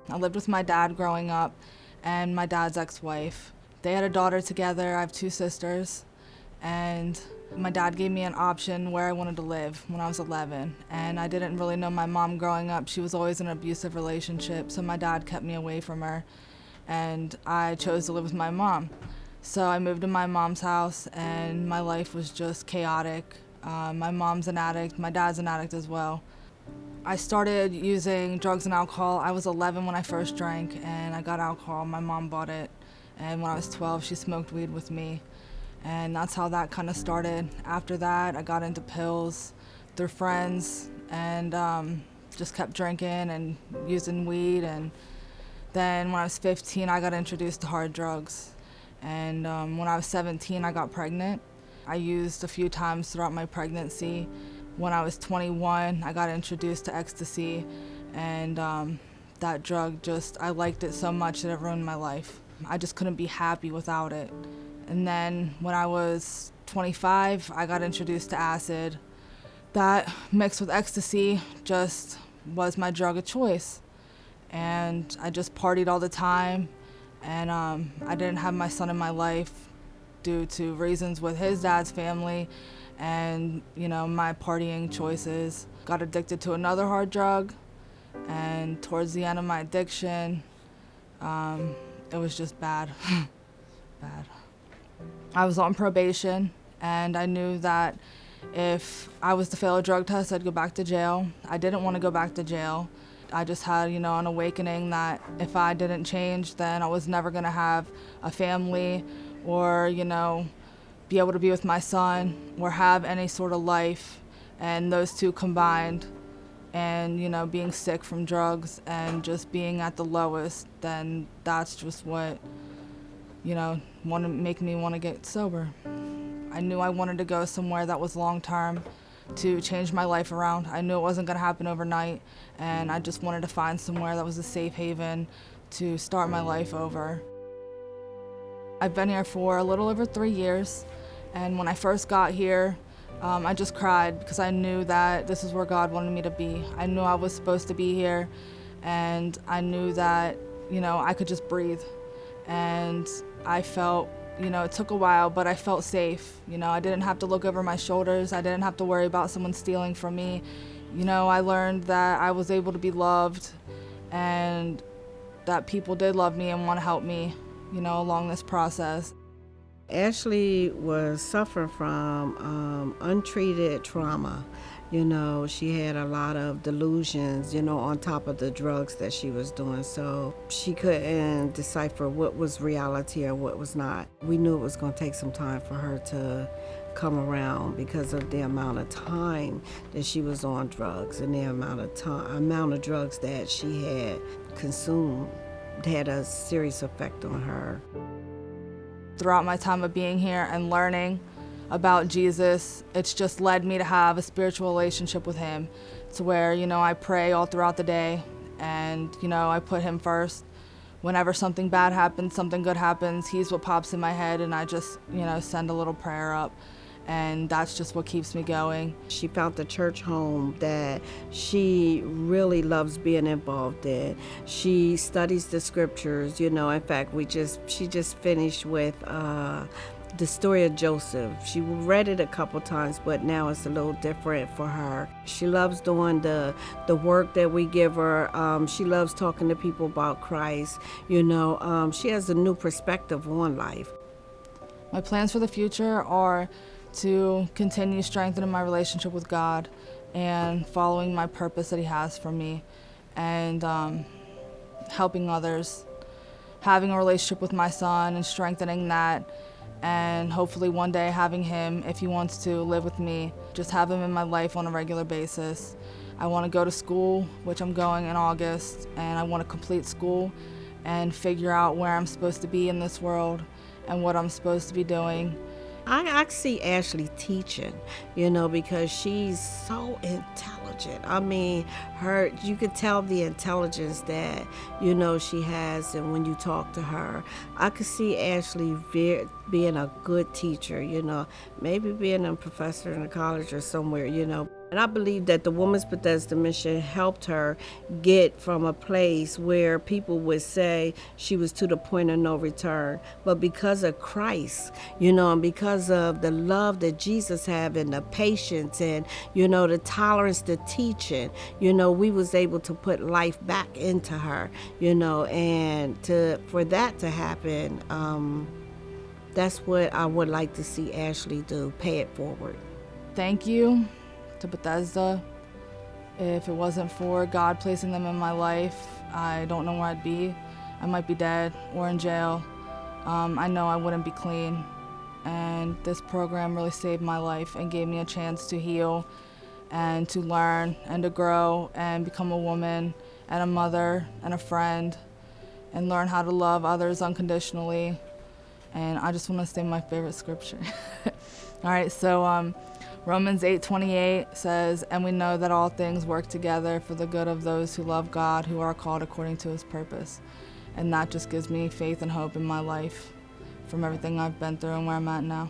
I lived with my dad growing up and my dad's ex-wife. They had a daughter together. I have two sisters. And my dad gave me an option where I wanted to live when I was 11. And I didn't really know my mom growing up. She was always in an abusive relationship, so my dad kept me away from her. And I chose to live with my mom. So I moved to my mom's house, and my life was just chaotic. My mom's an addict. My dad's an addict as well. I started using drugs and alcohol. I was 11 when I first drank, and I got alcohol. My mom bought it. And when I was 12, she smoked weed with me. And that's how that kind of started. After that, I got into pills through friends and just kept drinking and using weed. And then when I was 15, I got introduced to hard drugs. And when I was 17, I got pregnant. I used a few times throughout my pregnancy. When I was 21, I got introduced to ecstasy. And that drug I liked it so much that it ruined my life. I just couldn't be happy without it. And then when I was 25, I got introduced to acid. That mixed with ecstasy just was my drug of choice. And I just partied all the time. And I didn't have my son in my life due to reasons with his dad's family and, my partying choices. Got addicted to another hard drug. And towards the end of my addiction, it was just bad. Bad. I was on probation, and I knew that if I was to fail a drug test, I'd go back to jail. I didn't want to go back to jail. I just had, an awakening that if I didn't change, then I was never going to have a family or, be able to be with my son or have any sort of life. And those two combined and, being sick from drugs and just being at the lowest, then that's just what want to make me want to get sober. I knew I wanted to go somewhere that was long-term to change my life around. I knew it wasn't going to happen overnight, and I just wanted to find somewhere that was a safe haven to start my life over. I've been here for a little over 3 years, and when I first got here, I just cried because I knew that this is where God wanted me to be. I knew I was supposed to be here, and I knew that, I could just breathe. And I felt, it took a while, but I felt safe. I didn't have to look over my shoulders. I didn't have to worry about someone stealing from me. I learned that I was able to be loved and that people did love me and want to help me, along this process. Ashlee was suffering from untreated trauma. She had a lot of delusions, on top of the drugs that she was doing. So she couldn't decipher what was reality or what was not. We knew it was going to take some time for her to come around because of the amount of time that she was on drugs and the amount of drugs that she had consumed had a serious effect on her. Throughout my time of being here and learning about Jesus, it's just led me to have a spiritual relationship with him to where, I pray all throughout the day and, I put him first. Whenever something bad happens, something good happens, he's what pops in my head and I just, send a little prayer up. And that's just what keeps me going. She found the church home that she really loves being involved in. She studies the scriptures, in fact, she just finished with the story of Joseph. She read it a couple times, but now it's a little different for her. She loves doing the work that we give her. She loves talking to people about Christ. She has a new perspective on life. My plans for the future are to continue strengthening my relationship with God and following my purpose that he has for me and helping others, having a relationship with my son and strengthening that, and hopefully one day having him, if he wants to live with me, just have him in my life on a regular basis. I want to go to school, which I'm going in August, and I want to complete school and figure out where I'm supposed to be in this world and what I'm supposed to be doing. I see Ashlee teaching, because she's so intelligent. intelligent. I mean, you could tell the intelligence that, she has. And when you talk to her, I could see Ashlee being a good teacher, maybe being a professor in a college or somewhere, And I believe that the Women's Bethesda mission helped her get from a place where people would say she was to the point of no return. But because of Christ, and because of the love that Jesus had and the patience and, the tolerance, the teaching, we was able to put life back into her, and for that to happen, that's what I would like to see Ashlee do, pay it forward. Thank you to Bethesda. If it wasn't for God placing them in my life, I don't know where I'd be. I might be dead or in jail. I know I wouldn't be clean. And this program really saved my life and gave me a chance to heal and to learn and to grow and become a woman and a mother and a friend and learn how to love others unconditionally. And I just want to say my favorite scripture. All right, so Romans 8:28 says, "And we know that all things work together for the good of those who love God, who are called according to his purpose." And that just gives me faith and hope in my life from everything I've been through and where I'm at now.